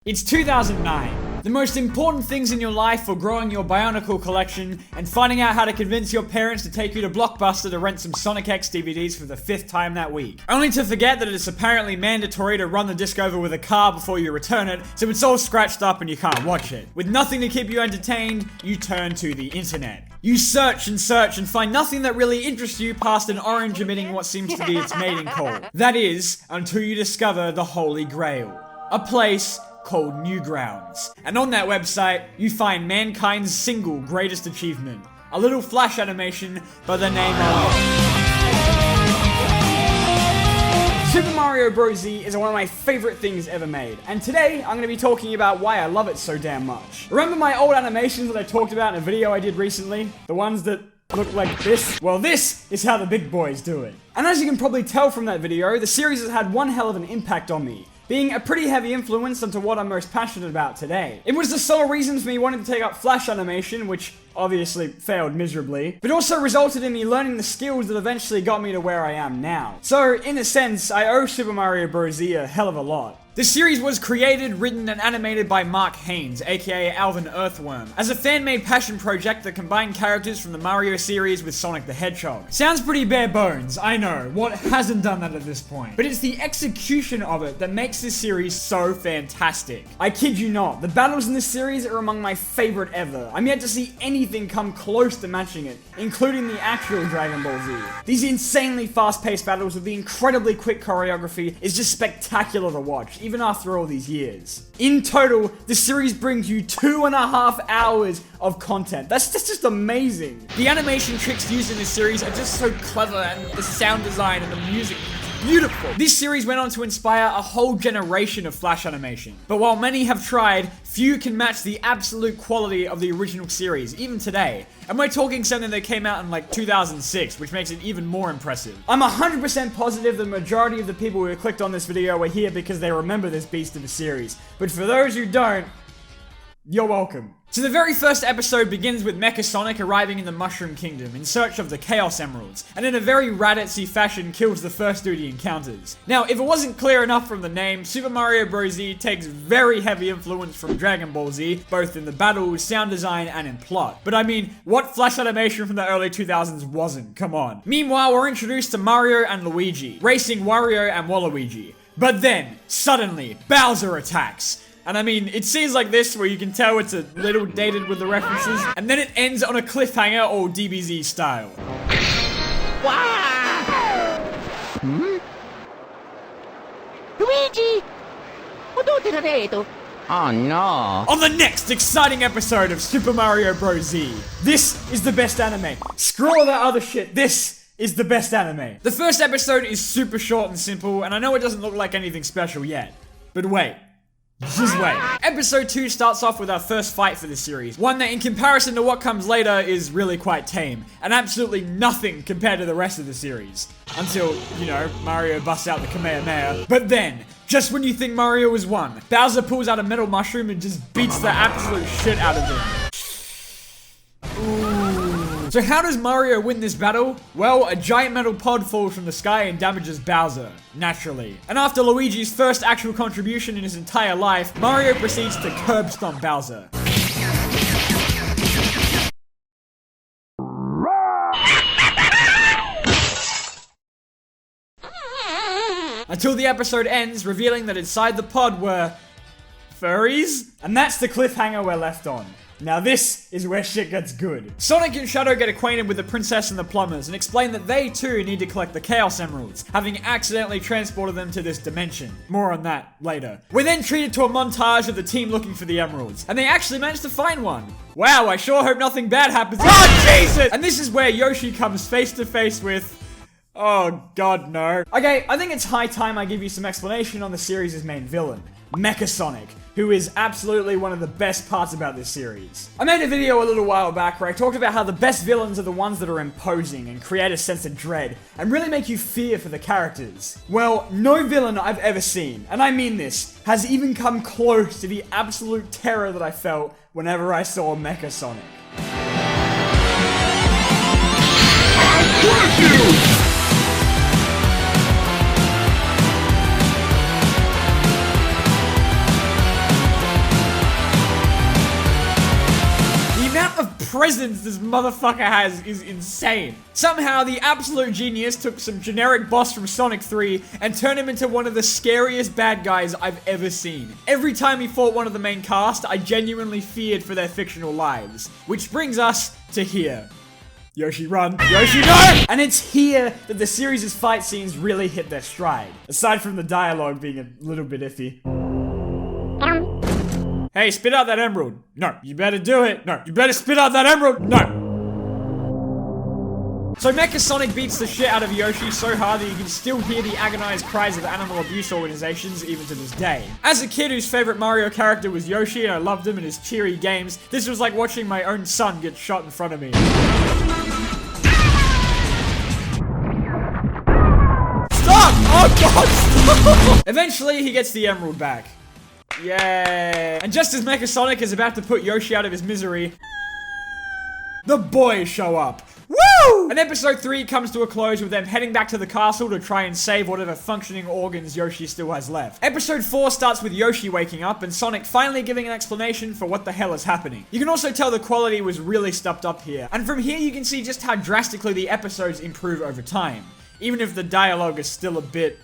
It's 2009. The most important things in your life are growing your Bionicle collection and finding out how to convince your parents to take you to Blockbuster to rent some Sonic X DVDs for the 5th time that week. Only to forget that it is apparently mandatory to run the disc over with a car before you return it, so it's all scratched up and you can't watch it. With nothing to keep you entertained, you turn to the internet. You search and find nothing that really interests you past an orange emitting what seems to be its mating call. That is, until you discover the Holy Grail. A place called Newgrounds. And on that website, you find mankind's single greatest achievement. A little flash animation by the name of Super Mario Bros. Z is one of my favorite things ever made, and today I'm going to be talking about why I love it so damn much. Remember my old animations that I talked about in a video I did recently? The ones that look like this? Well, this is how the big boys do it. And as you can probably tell from that video, the series has had one hell of an impact on me, being a pretty heavy influence onto what I'm most passionate about today. It was the sole reason for me wanting to take up Flash animation, which obviously failed miserably, but also resulted in me learning the skills that eventually got me to where I am now. So, in a sense, I owe Super Mario Bros. Z a hell of a lot. The series was created, written, and animated by Mark Haynes, aka Alvin Earthworm, as a fan-made passion project that combined characters from the Mario series with Sonic the Hedgehog. Sounds pretty bare bones, I know, what hasn't done that at this point? But it's the execution of it that makes this series so fantastic. I kid you not, the battles in this series are among my favorite ever. I'm yet to see anything come close to matching it, including the actual Dragon Ball Z. These insanely fast-paced battles with the incredibly quick choreography is just spectacular to watch, even after all these years. In total, the series brings you 2.5 hours of content. That's just amazing. The animation tricks used in this series are just so clever, and the sound design and the music, beautiful. This series went on to inspire a whole generation of Flash animation. But while many have tried, few can match the absolute quality of the original series, even today. And we're talking something that came out in like 2006, which makes it even more impressive. I'm 100% positive the majority of the people who clicked on this video were here because they remember this beast of a series. But for those who don't, you're welcome. So the very first episode begins with Mecha Sonic arriving in the Mushroom Kingdom in search of the Chaos Emeralds, and in a very Raditzy fashion kills the first dude he encounters. Now, if it wasn't clear enough from the name, Super Mario Bros. Z takes very heavy influence from Dragon Ball Z, both in the battles, sound design, and in plot. But I mean, what Flash animation from the early 2000s wasn't? Come on. Meanwhile, we're introduced to Mario and Luigi, racing Wario and Waluigi. But then, suddenly, Bowser attacks. And I mean, it seems like this where you can tell it's a little dated with the references, and then it ends on a cliffhanger or DBZ style. Luigi! Oh no. On the next exciting episode of Super Mario Bros. Z, this is the best anime. Screw all that other shit, this is the best anime. The first episode is super short and simple, and I know it doesn't look like anything special yet, but wait. Just wait. Episode 2 starts off with our first fight for this series. One that in comparison to what comes later is really quite tame. And absolutely nothing compared to the rest of the series. Until, you know, Mario busts out the Kamehameha. But then, just when you think Mario has won, Bowser pulls out a metal mushroom and just beats the absolute shit out of him. Ooh. So how does Mario win this battle? Well, a giant metal pod falls from the sky and damages Bowser, naturally. And after Luigi's first actual contribution in his entire life, Mario proceeds to curb stomp Bowser. Until the episode ends, revealing that inside the pod were furries? And that's the cliffhanger we're left on. Now this is where shit gets good. Sonic and Shadow get acquainted with the princess and the plumbers and explain that they too need to collect the Chaos Emeralds, having accidentally transported them to this dimension. More on that later. We're then treated to a montage of the team looking for the emeralds, and they actually managed to find one. Wow, I sure hope nothing bad happens. Oh Jesus! And this is where Yoshi comes face to face with... oh god no. Okay, I think it's high time I give you some explanation on the series' main villain, Mecha Sonic, who is absolutely one of the best parts about this series. I made a video a little while back where I talked about how the best villains are the ones that are imposing and create a sense of dread and really make you fear for the characters. Well, no villain I've ever seen, and I mean this, has even come close to the absolute terror that I felt whenever I saw Mecha Sonic. I'll crush you! presence this motherfucker has is insane. Somehow, the absolute genius took some generic boss from Sonic 3 and turned him into one of the scariest bad guys I've ever seen. Every time he fought one of the main cast, I genuinely feared for their fictional lives. Which brings us to here. Yoshi, run. Yoshi, no! And it's here that the series' fight scenes really hit their stride. Aside from the dialogue being a little bit iffy. Hey, spit out that emerald. No. You better do it. No. You better spit out that emerald. No. So Mecha Sonic beats the shit out of Yoshi so hard that you can still hear the agonized cries of animal abuse organizations even to this day. As a kid whose favorite Mario character was Yoshi and I loved him in his cheery games, this was like watching my own son get shot in front of me. Stop! Oh god, stop! Eventually, he gets the emerald back. Yay! And just as Mecha Sonic is about to put Yoshi out of his misery, the boys show up. Woo! And episode 3 comes to a close with them heading back to the castle to try and save whatever functioning organs Yoshi still has left. Episode 4 starts with Yoshi waking up and Sonic finally giving an explanation for what the hell is happening. You can also tell the quality was really stepped up here. And from here you can see just how drastically the episodes improve over time. Even if the dialogue is still a bit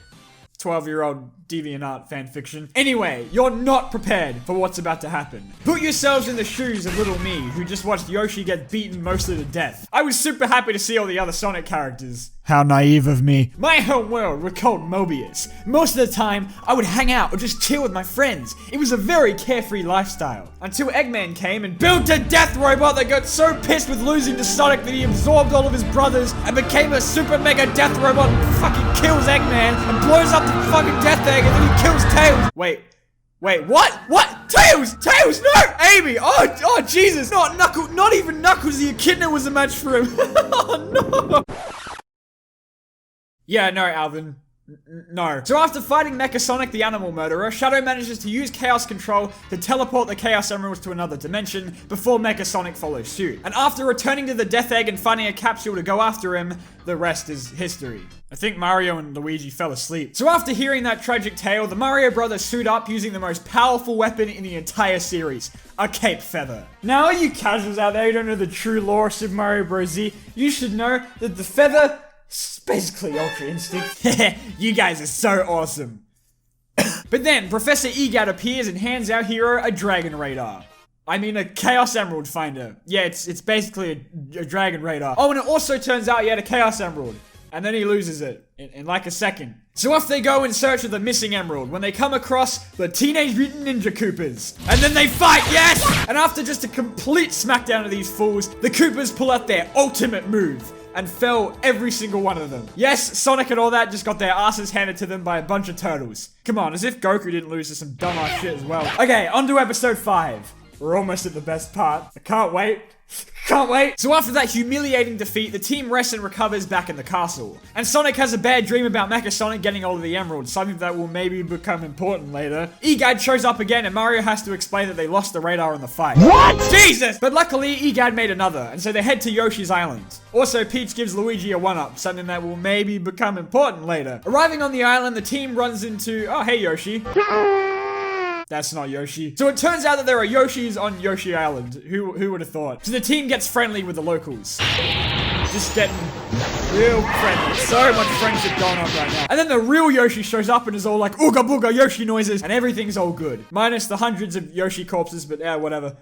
12-year-old DeviantArt fanfiction. Anyway, you're not prepared for what's about to happen. Put yourselves in the shoes of little me, who just watched Yoshi get beaten mostly to death. I was super happy to see all the other Sonic characters. How naive of me. My home world was called Mobius. Most of the time, I would hang out or just chill with my friends. It was a very carefree lifestyle. Until Eggman came and built a death robot that got so pissed with losing to Sonic that he absorbed all of his brothers and became a super mega death robot and fucking kills Eggman and blows up the fucking death egg and then he kills Tails. Wait, what? What? Tails! Tails, no! Amy! Oh, Jesus! Not Knuckles, not even Knuckles the Echidna was a match for him. Oh, no! Yeah, no, Alvin. No. So after fighting Mecha Sonic the Animal Murderer, Shadow manages to use Chaos Control to teleport the Chaos Emeralds to another dimension before Mecha Sonic follows suit. And after returning to the Death Egg and finding a capsule to go after him, the rest is history. I think Mario and Luigi fell asleep. So after hearing that tragic tale, the Mario brothers suit up using the most powerful weapon in the entire series, a Cape Feather. Now, all you casuals out there who don't know the true lore of Super Mario Bros. Z, you should know that the feather is basically Ultra Instinct. You guys are so awesome. But then, Professor Egad appears and hands our hero a Dragon Radar. I mean, a Chaos Emerald Finder. Yeah, it's basically a Dragon Radar. Oh, and it also turns out he had a Chaos Emerald. And then he loses it in like a second. So off they go in search of the missing emerald when they come across the Teenage Mutant Ninja Koopas. And then they fight, yes! And after just a complete smackdown of these fools, the Koopas pull out their ultimate move and fell every single one of them. Yes, Sonic and all that just got their asses handed to them by a bunch of turtles. Come on, as if Goku didn't lose to some dumbass shit as well. Okay, on to episode 5. We're almost at the best part. I can't wait. Can't wait! So after that humiliating defeat, the team rests and recovers back in the castle. And Sonic has a bad dream about Mecha Sonic getting all of the emeralds, something that will maybe become important later. Egad shows up again and Mario has to explain that they lost the radar in the fight. What? Jesus! But luckily, Egad made another, and so they head to Yoshi's Island. Also, Peach gives Luigi a 1-up, something that will maybe become important later. Arriving on the island, the team runs into... Oh, hey Yoshi. That's not Yoshi. So it turns out that there are Yoshis on Yoshi Island. Who would have thought? So the team gets friendly with the locals. Just getting real friendly. So much friendship going on right now. And then the real Yoshi shows up and is all like, ooga booga Yoshi noises, and everything's all good. Minus the hundreds of Yoshi corpses, but yeah, whatever.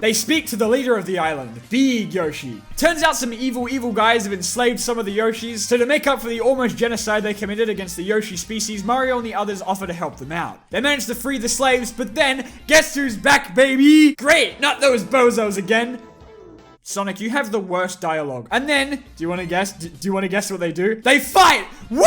They speak to the leader of the island, Big Yoshi. Turns out some evil guys have enslaved some of the Yoshis, so to make up for the almost genocide they committed against the Yoshi species, Mario and the others offer to help them out. They manage to free the slaves, but then, guess who's back, baby? Great, not those bozos again. Sonic, you have the worst dialogue. And then, do you want to guess? Do you want to guess what they do? They fight! Woo!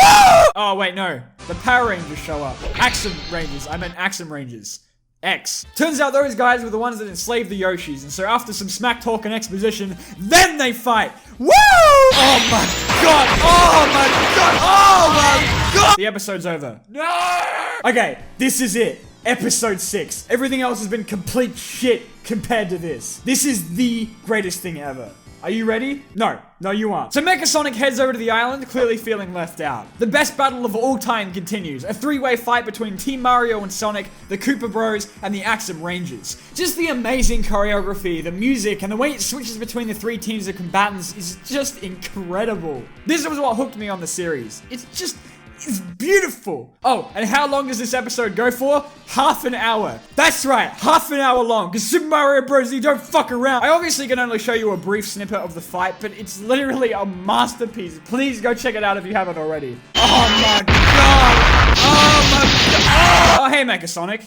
Oh, wait, no. The Power Rangers show up. Axem Rangers. I meant Axem Rangers. X. Turns out those guys were the ones that enslaved the Yoshis, and so after some smack talk and exposition, then they fight! Woo! Oh my god! Oh my god! Oh my god! The episode's over. No! Okay, this is it. Episode 6. Everything else has been complete shit compared to this. This is the greatest thing ever. Are you ready? No, you aren't. So Mecha Sonic heads over to the island, clearly feeling left out. The best battle of all time continues. A three-way fight between Team Mario and Sonic, the Koopa Bros, and the Axem Rangers. Just the amazing choreography, the music, and the way it switches between the three teams of combatants is just incredible. This was what hooked me on the series. It's beautiful. Oh, and how long does this episode go for? Half an hour. That's right, half an hour long, because Super Mario Bros. You don't fuck around. I obviously can only show you a brief snippet of the fight, but it's literally a masterpiece. Please go check it out if you haven't already. Oh my god. Oh my god. Oh, hey Mecha Sonic.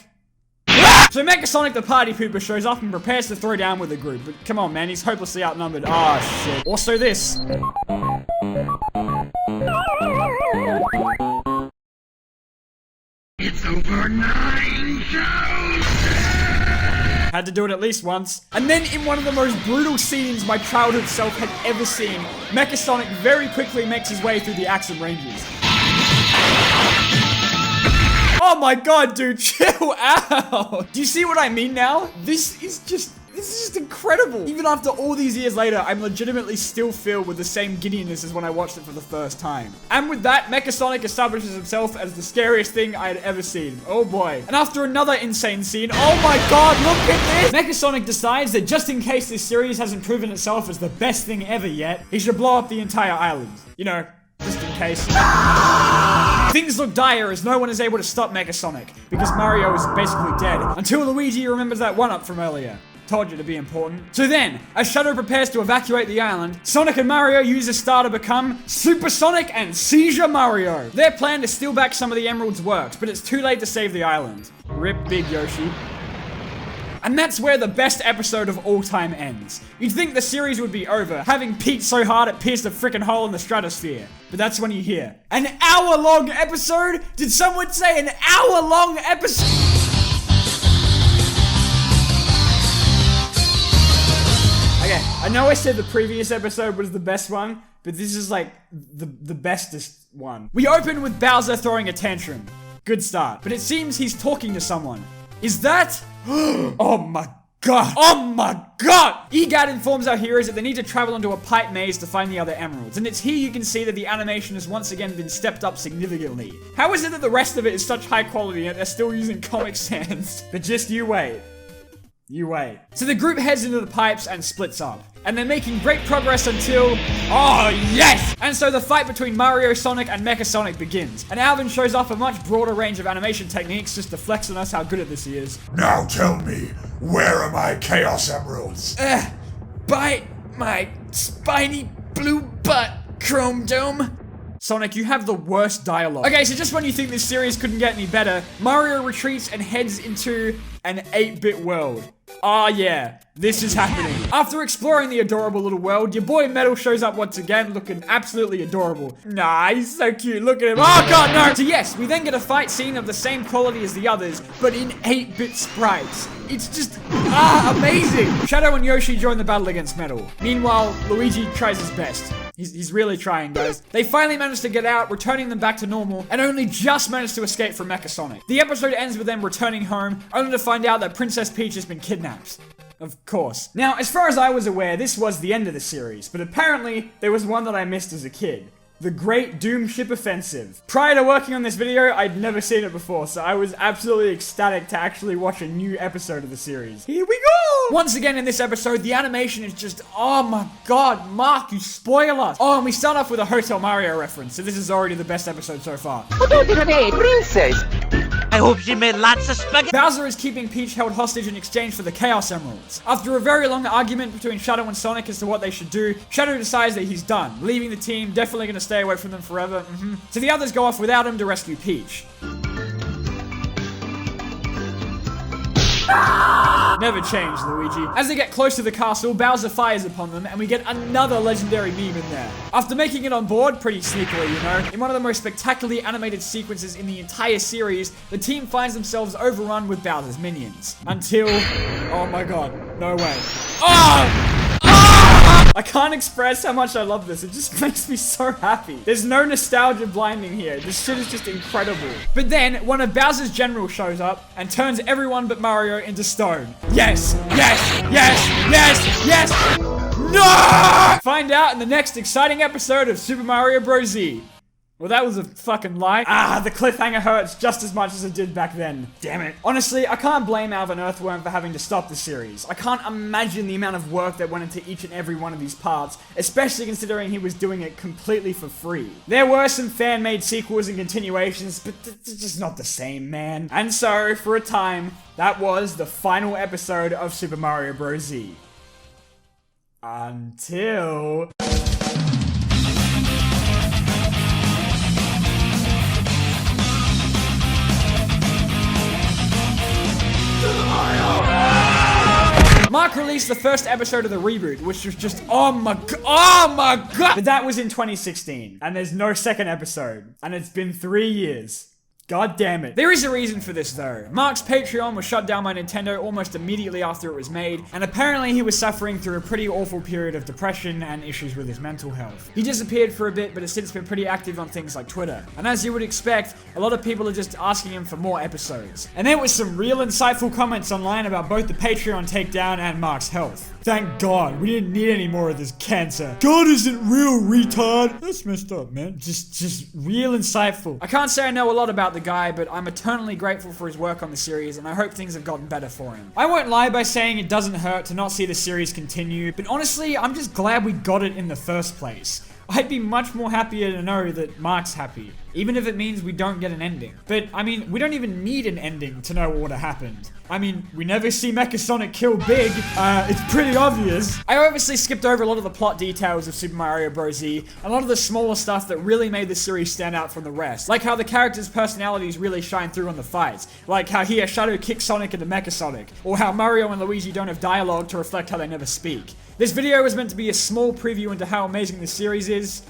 So Mecha Sonic the party pooper shows up and prepares to throw down with the group, but come on man, he's hopelessly outnumbered. Oh shit. Also this. It's over 9,000! Had to do it at least once. And then in one of the most brutal scenes my childhood self had ever seen, Mecha Sonic very quickly makes his way through the Axem Rangers. Oh my god, dude, chill out! Do you see what I mean now? This is just incredible. Even after all these years later, I'm legitimately still filled with the same giddiness as when I watched it for the first time. And with that, Mecha Sonic establishes himself as the scariest thing I had ever seen. Oh boy. And after another insane scene, oh my god, look at this! Mecha Sonic decides that just in case this series hasn't proven itself as the best thing ever yet, he should blow up the entire island. You know, just in case. Things look dire as no one is able to stop Mecha Sonic, because Mario is basically dead, until Luigi remembers that one-up from earlier. Told you to be important. So then, as Shadow prepares to evacuate the island, Sonic and Mario use a star to become Super Sonic and Seizure Mario. Their plan to steal back some of the emeralds works, but it's too late to save the island. Rip Big Yoshi. And that's where the best episode of all time ends. You'd think the series would be over, having peaked so hard it pierced a frickin' hole in the stratosphere. But that's when you hear an hour-long episode? Did someone say an hour-long episode? Okay, I know I said the previous episode was the best one, but this is like the bestest one. We open with Bowser throwing a tantrum. Good start. But it seems he's talking to someone. Is that? Oh my god. Oh my god! EGAD informs our heroes that they need to travel into a pipe maze to find the other emeralds. And it's here you can see that the animation has once again been stepped up significantly. How is it that the rest of it is such high quality yet they're still using Comic Sans? But just you wait. You wait. So the group heads into the pipes and splits up. And they're making great progress until... Oh, yes! And so the fight between Mario, Sonic, and Mecha Sonic begins. And Alvin shows off a much broader range of animation techniques just to flex on us how good at this he is. Now tell me, where are my Chaos Emeralds? Bite my spiny blue butt, Chrome Dome. Sonic, you have the worst dialogue. Okay, so just when you think this series couldn't get any better, Mario retreats and heads into an 8-bit world. Ah, yeah, this is happening. After exploring the adorable little world, your boy Metal shows up once again, looking absolutely adorable. Nah, he's so cute, look at him. Oh god, no! So yes, we then get a fight scene of the same quality as the others, but in 8-bit sprites. It's just, amazing! Shadow and Yoshi join the battle against Metal. Meanwhile, Luigi tries his best. He's really trying, guys. They finally manage to get out, returning them back to normal, and only just manage to escape from Mecha Sonic. The episode ends with them returning home, only to find out that Princess Peach has been kidnapped. Of course. Now, as far as I was aware, this was the end of the series, but apparently, there was one that I missed as a kid. The Great Doom Ship Offensive. Prior to working on this video, I'd never seen it before, so I was absolutely ecstatic to actually watch a new episode of the series. Here we go! Once again in this episode, the animation is just, oh my god, Mark, you spoil us. Oh, and we start off with a Hotel Mario reference, so this is already the best episode so far. Princess! I hope she made lots of spaghetti. Bowser is keeping Peach held hostage in exchange for the Chaos Emeralds. After a very long argument between Shadow and Sonic as to what they should do, Shadow decides that he's done, leaving the team, definitely gonna stay away from them forever. So the others go off without him to rescue Peach. Never change, Luigi. As they get close to the castle, Bowser fires upon them, and we get another legendary meme in there. After making it on board, pretty sneakily, you know, in one of the most spectacularly animated sequences in the entire series, the team finds themselves overrun with Bowser's minions. Until... oh my god, no way. Oh! I can't express how much I love this. It just makes me so happy. There's no nostalgia blinding here. This shit is just incredible. But then, one of Bowser's generals shows up and turns everyone but Mario into stone. Yes! Yes! Yes! Yes! Yes! No! Find out in the next exciting episode of Super Mario Bros. Z. Well, that was a fucking lie. The cliffhanger hurts just as much as it did back then. Damn it. Honestly, I can't blame Alvin Earthworm for having to stop the series. I can't imagine the amount of work that went into each and every one of these parts, especially considering he was doing it completely for free. There were some fan-made sequels and continuations, but it's just not the same, man. And so, for a time, that was the final episode of Super Mario Bros. Z. Until... Mark released the first episode of the reboot, which was just, oh my god! But that was in 2016, and there's no second episode, and it's been 3 years. God damn it. There is a reason for this though. Mark's Patreon was shut down by Nintendo almost immediately after it was made, and apparently he was suffering through a pretty awful period of depression and issues with his mental health. He disappeared for a bit, but has since been pretty active on things like Twitter. And as you would expect, a lot of people are just asking him for more episodes. And there was some real insightful comments online about both the Patreon takedown and Mark's health. Thank God, we didn't need any more of this cancer. God isn't real, retard. That's messed up, man. Just real insightful. I can't say I know a lot about the guy, but I'm eternally grateful for his work on the series, and I hope things have gotten better for him. I won't lie by saying it doesn't hurt to not see the series continue, but honestly, I'm just glad we got it in the first place. I'd be much more happier to know that Mark's happy, even if it means we don't get an ending. But, I mean, we don't even need an ending to know what would have happened. I mean, we never see Mecha Sonic kill Big. It's pretty obvious. I obviously skipped over a lot of the plot details of Super Mario Bros. Z, a lot of the smaller stuff that really made the series stand out from the rest. Like how the characters' personalities really shine through on the fights. Like how he has Shadow kick Sonic into Mecha Sonic. Or how Mario and Luigi don't have dialogue to reflect how they never speak. This video was meant to be a small preview into how amazing the series is.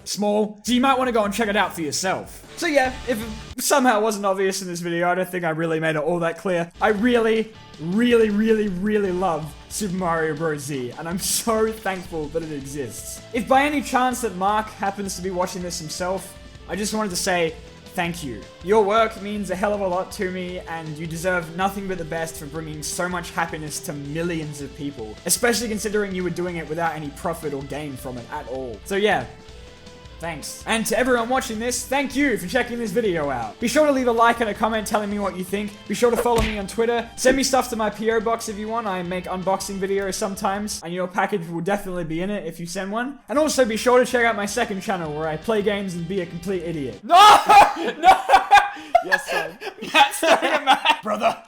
Small. So you might want to go and check it out for yourself. So yeah, if it somehow wasn't obvious in this video, I don't think I really made it all that clear. I really love Super Mario Bros. Z, and I'm so thankful that it exists. If by any chance that Mark happens to be watching this himself, I just wanted to say thank you. Your work means a hell of a lot to me, and you deserve nothing but the best for bringing so much happiness to millions of people, especially considering you were doing it without any profit or gain from it at all. So yeah, thanks. And to everyone watching this, thank you for checking this video out. Be sure to leave a like and a comment telling me what you think. Be sure to follow me on Twitter. Send me stuff to my PO box if you want. I make unboxing videos sometimes, and your package will definitely be in it if you send one. And also be sure to check out my second channel where I play games and be a complete idiot. No! No! Yes, son. Matt's starting a match. Brother.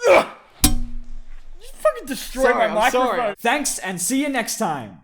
Ugh. You fucking destroyed my microphone. Sorry. Thanks, and see you next time.